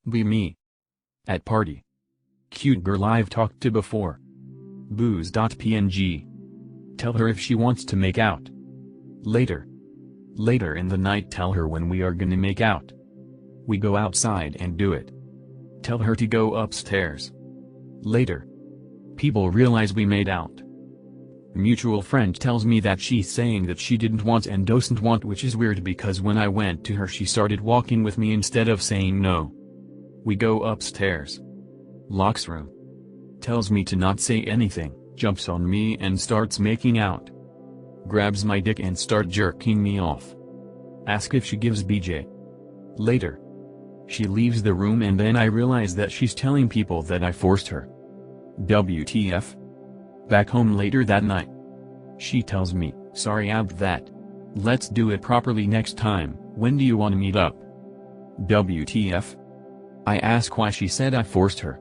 Be me. At party. Cute girl I've talked to before. Booze.png. Tell her if she wants to make out. Later. Later in the night tell her when we are gonna make out. We go outside and do it. Tell her to go upstairs. Later. People realize we made out. Mutual friend tells me that she's saying that she didn't want and doesn't want, which is weird because when I went to her she started walking with me instead of saying no. We go upstairs. Locks room. Tells me to not say anything, jumps on me and starts making out. Grabs my dick and start jerking me off. Ask if she gives BJ. Later. She leaves the room and then I realize that she's telling people that I forced her. WTF? Back home later that night. She tells me, sorry about that. Let's do it properly next time, when do you want to meet up? WTF? I ask why she said I forced her.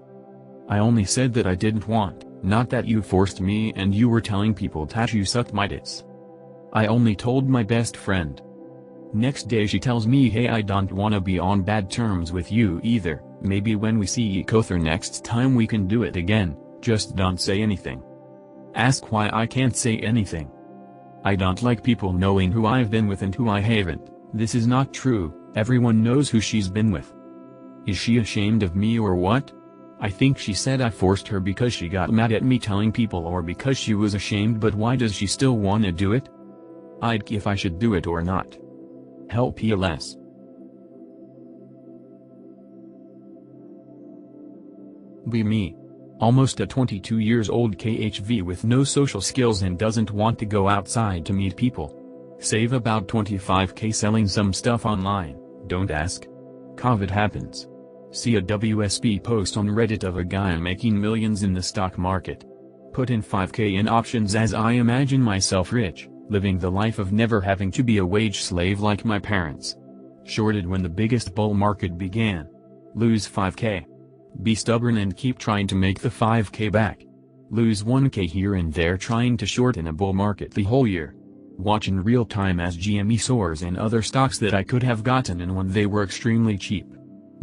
I only said that I didn't want, not that you forced me and you were telling people that you sucked my tits. I only told my best friend. Next day she tells me, hey, I don't wanna be on bad terms with you either, maybe when we see each other next time we can do it again, just don't say anything. Ask why I can't say anything. I don't like people knowing who I've been with and who I haven't. This is not true, everyone knows who she's been with. Is she ashamed of me or what? I think she said I forced her because she got mad at me telling people or because she was ashamed, but why does she still wanna do it? I'd if I should do it or not. Help PLS. Be me. Almost a 22 years old KHV with no social skills and doesn't want to go outside to meet people. Save about 25k selling some stuff online, don't ask. COVID happens. See a WSP post on Reddit of a guy making millions in the stock market. Put in 5k in options as I imagine myself rich, living the life of never having to be a wage slave like my parents. Shorted when the biggest bull market began. Lose 5k. Be stubborn and keep trying to make the 5k back. Lose 1k here and there trying to short in a bull market the whole year. Watch in real time as GME soars and other stocks that I could have gotten in when they were extremely cheap.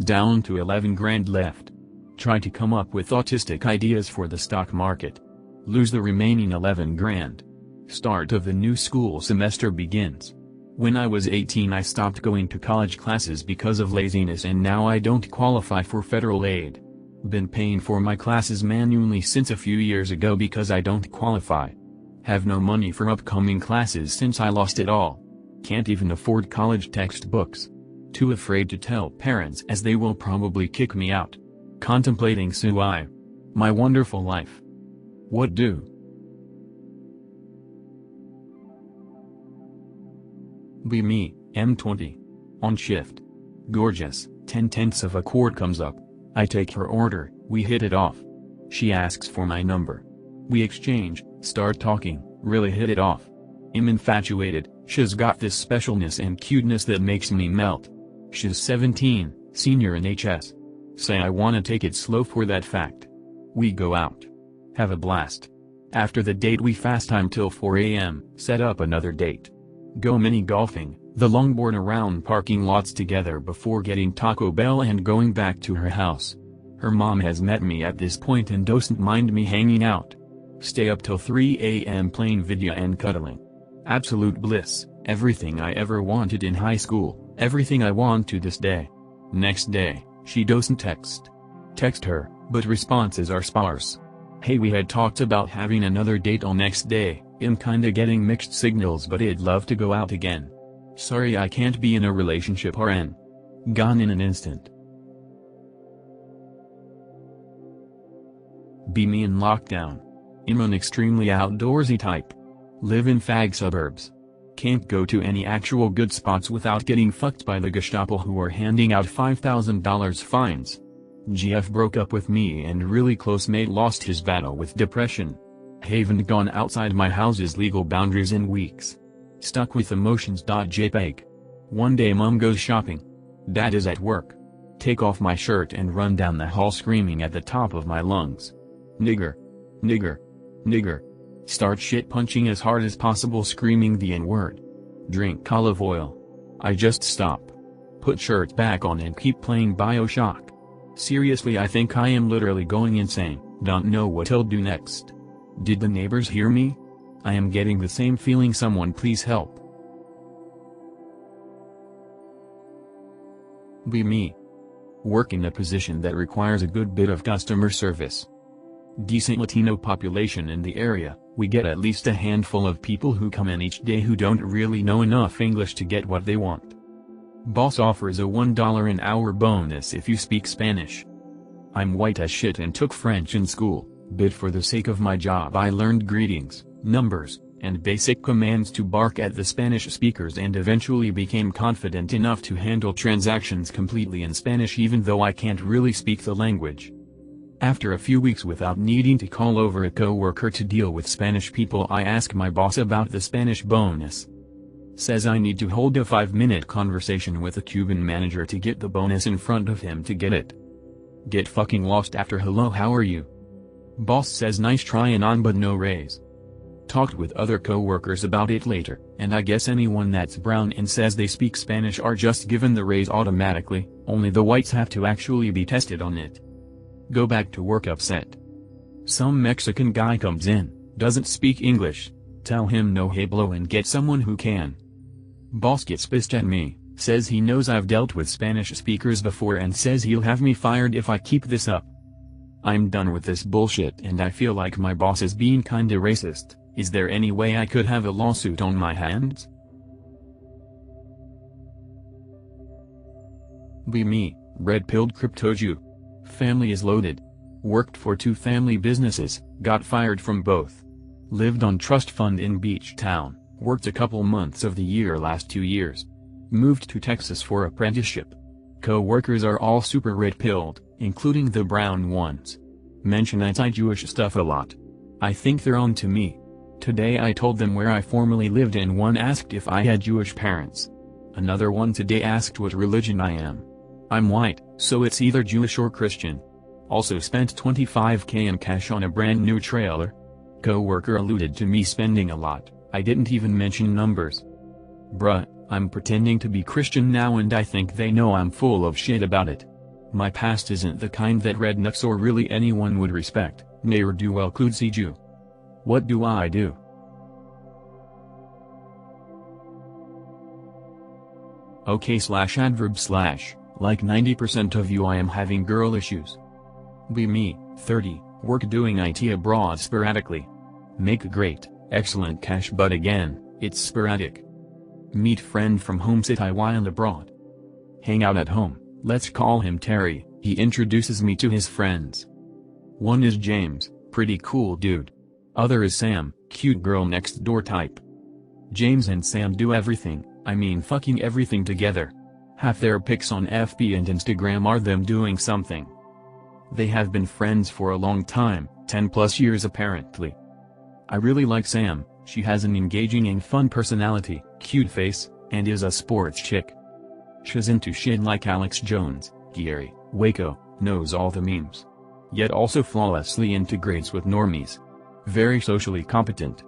Down to 11 grand left. Try to come up with autistic ideas for the stock market. Lose the remaining 11 grand. Start of the new school semester begins. When I was 18 I stopped going to college classes because of laziness and now I don't qualify for federal aid. Been paying for my classes manually since a few years ago because I don't qualify. Have no money for upcoming classes since I lost it all. Can't even afford college textbooks. Too afraid to tell parents as they will probably kick me out. Contemplating suicide. My wonderful life. What do? Be me, M20. On shift. Gorgeous, 10/10 of a quart comes up. I take her order, we hit it off. She asks for my number. We exchange, start talking, really hit it off. I'm infatuated, she's got this specialness and cuteness that makes me melt. She's 17, senior in HS. Say I wanna take it slow for that fact. We go out. Have a blast. After the date we fast time till 4 AM, set up another date. Go mini golfing, the longboard around parking lots together before getting Taco Bell and going back to her house. Her mom has met me at this point and doesn't mind me hanging out. Stay up till 3 AM playing video and cuddling. Absolute bliss, everything I ever wanted in high school, everything I want to this day. Next day, she doesn't text. Text her, but responses are sparse. Hey, we had talked about having another date on next day. I'm kinda getting mixed signals, but I'd love to go out again. Sorry I can't be in a relationship RN. Gone in an instant. Be me in lockdown. I'm an extremely outdoorsy type. Live in fag suburbs. Can't go to any actual good spots without getting fucked by the Gestapo who are handing out $5,000 fines. GF broke up with me and really close mate lost his battle with depression. Haven't gone outside my house's legal boundaries in weeks. Stuck with emotions.jpg. One day mom goes shopping. Dad is at work. Take off my shirt and run down the hall screaming at the top of my lungs. Nigger. Nigger. Nigger. Start shit punching as hard as possible screaming the N-word. Drink olive oil. I just stop. Put shirt back on and keep playing BioShock. Seriously, I think I am literally going insane, don't know what I'll do next. Did the neighbors hear me? I am getting the same feeling, someone please help. Be me. Work in a position that requires a good bit of customer service. Decent Latino population in the area, we get at least a handful of people who come in each day who don't really know enough English to get what they want. Boss offers a $1 an hour bonus if you speak Spanish. I'm white as shit and took French in school, but for the sake of my job I learned greetings, numbers, and basic commands to bark at the Spanish speakers and eventually became confident enough to handle transactions completely in Spanish even though I can't really speak the language. After a few weeks without needing to call over a coworker to deal with Spanish people, I ask my boss about the Spanish bonus. Says I need to hold a 5-minute conversation with a Cuban manager to get the bonus in front of him to get it. Get fucking lost after hello how are you? Boss says nice trying on but no raise. Talked with other coworkers about it later, and I guess anyone that's brown and says they speak Spanish are just given the raise automatically, only the whites have to actually be tested on it. Go back to work upset. Some Mexican guy comes in, doesn't speak English, tell him no hablo and get someone who can. Boss gets pissed at me, says he knows I've dealt with Spanish speakers before and says he'll have me fired if I keep this up. I'm done with this bullshit and I feel like my boss is being kinda racist. Is there any way I could have a lawsuit on my hands? Be me, red-pilled crypto Jew. Family is loaded. Worked for 2 family businesses, got fired from both. Lived on trust fund in Beach Town, worked a couple months of the year last 2 years. Moved to Texas for apprenticeship. Co-workers are all super red-pilled, including the brown ones. Mention anti-Jewish stuff a lot. I think they're on to me. Today I told them where I formerly lived and one asked if I had Jewish parents. Another one today asked what religion I am. I'm white, so it's either Jewish or Christian. Also spent $25K in cash on a brand new trailer. Co-worker alluded to me spending a lot, I didn't even mention numbers. Bruh, I'm pretending to be Christian now and I think they know I'm full of shit about it. My past isn't the kind that rednecks or really anyone would respect, ne'er do well Kudsi Jew. What do I do? OK/adverb/ like 90% of you I am having girl issues. Be me, 30, work doing IT abroad sporadically. Make great, excellent cash but again, it's sporadic. Meet friend from home sit I while abroad. Hang out at home, let's call him Terry, he introduces me to his friends. One is James, pretty cool dude. Other is Sam, cute girl next door type. James and Sam do everything, I mean fucking everything together. Half their pics on FB and Instagram are them doing something. They have been friends for a long time, 10+ years apparently. I really like Sam, she has an engaging and fun personality, cute face, and is a sports chick. She's into shit like Alex Jones, Gary, Waco, knows all the memes. Yet also flawlessly integrates with normies. Very socially competent.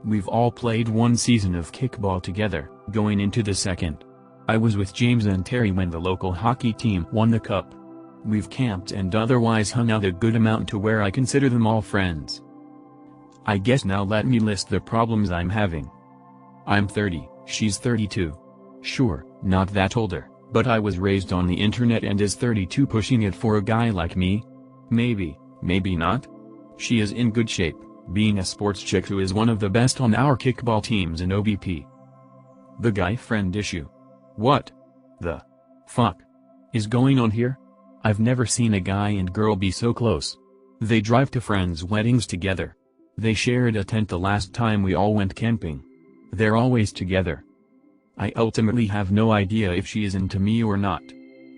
We've all played 1 season of kickball together, going into the 2nd. I was with James and Terry when the local hockey team won the cup. We've camped and otherwise hung out a good amount to where I consider them all friends. I guess now let me list the problems I'm having. I'm 30, she's 32. Sure, not that older, but I was raised on the internet and is 32 pushing it for a guy like me? Maybe, maybe not? She is in good shape, being a sports chick who is one of the best on our kickball teams in OBP. The guy friend issue. What the fuck is going on here? I've never seen a guy and girl be so close. They drive to friends' weddings together. They shared a tent the last time we all went camping. They're always together. I ultimately have no idea if she is into me or not.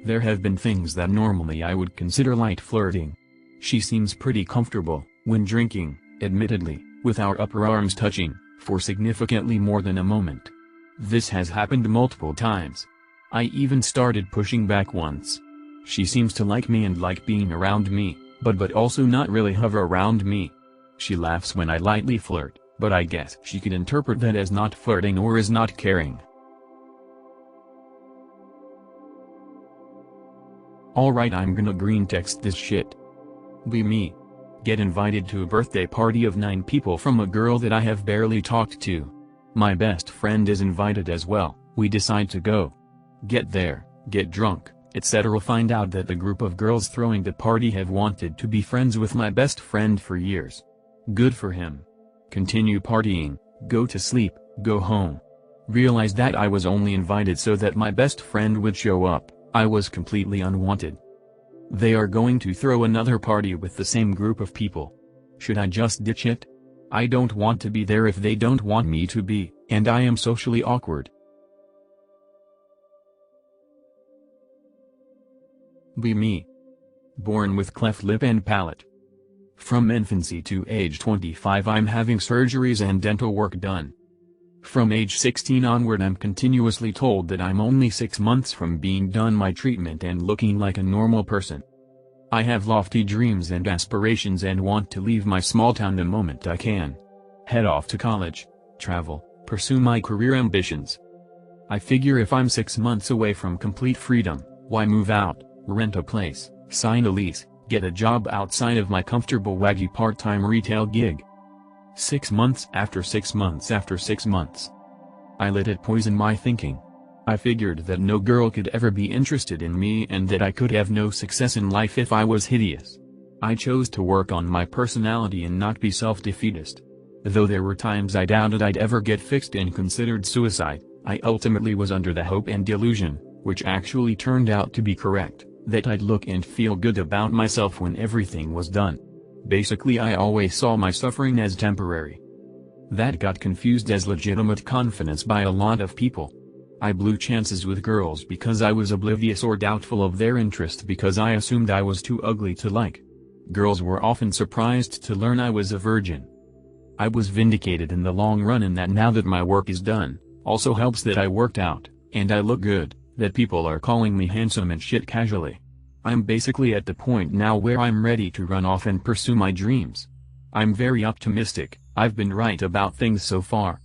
There have been things that normally I would consider light flirting. She seems pretty comfortable, when drinking, admittedly, with our upper arms touching, for significantly more than a moment. This has happened multiple times. I even started pushing back once. She seems to like me and like being around me, but also not really hover around me. She laughs when I lightly flirt, but I guess she could interpret that as not flirting or as not caring. Alright, I'm gonna green text this shit. Be me. Get invited to a birthday party of 9 people from a girl that I have barely talked to. My best friend is invited as well. We decide to go. Get there, get drunk, etc. Find out that the group of girls throwing the party have wanted to be friends with my best friend for years. Good for him. Continue partying, go to sleep, go home. Realize that I was only invited so that my best friend would show up. I was completely unwanted. They are going to throw another party with the same group of people. Should I just ditch it? I don't want to be there if they don't want me to be, and I am socially awkward. Be me. Born with cleft lip and palate. From infancy to age 25 I'm having surgeries and dental work done. From age 16 onward I'm continuously told that I'm only 6 months from being done my treatment and looking like a normal person. I have lofty dreams and aspirations and want to leave my small town the moment I can. Head off to college, travel, pursue my career ambitions. I figure if I'm 6 months away from complete freedom, why move out, rent a place, sign a lease, get a job outside of my comfortable waggy part-time retail gig? 6 months after 6 months after 6 months. I let it poison my thinking. I figured that no girl could ever be interested in me and that I could have no success in life if I was hideous. I chose to work on my personality and not be self-defeatist. Though there were times I doubted I'd ever get fixed and considered suicide, I ultimately was under the hope and delusion, which actually turned out to be correct, that I'd look and feel good about myself when everything was done. Basically I always saw my suffering as temporary. That got confused as legitimate confidence by a lot of people. I blew chances with girls because I was oblivious or doubtful of their interest because I assumed I was too ugly to like. Girls were often surprised to learn I was a virgin. I was vindicated in the long run in that now that my work is done, also helps that I worked out, and I look good, that people are calling me handsome and shit casually. I'm basically at the point now where I'm ready to run off and pursue my dreams. I'm very optimistic, I've been right about things so far.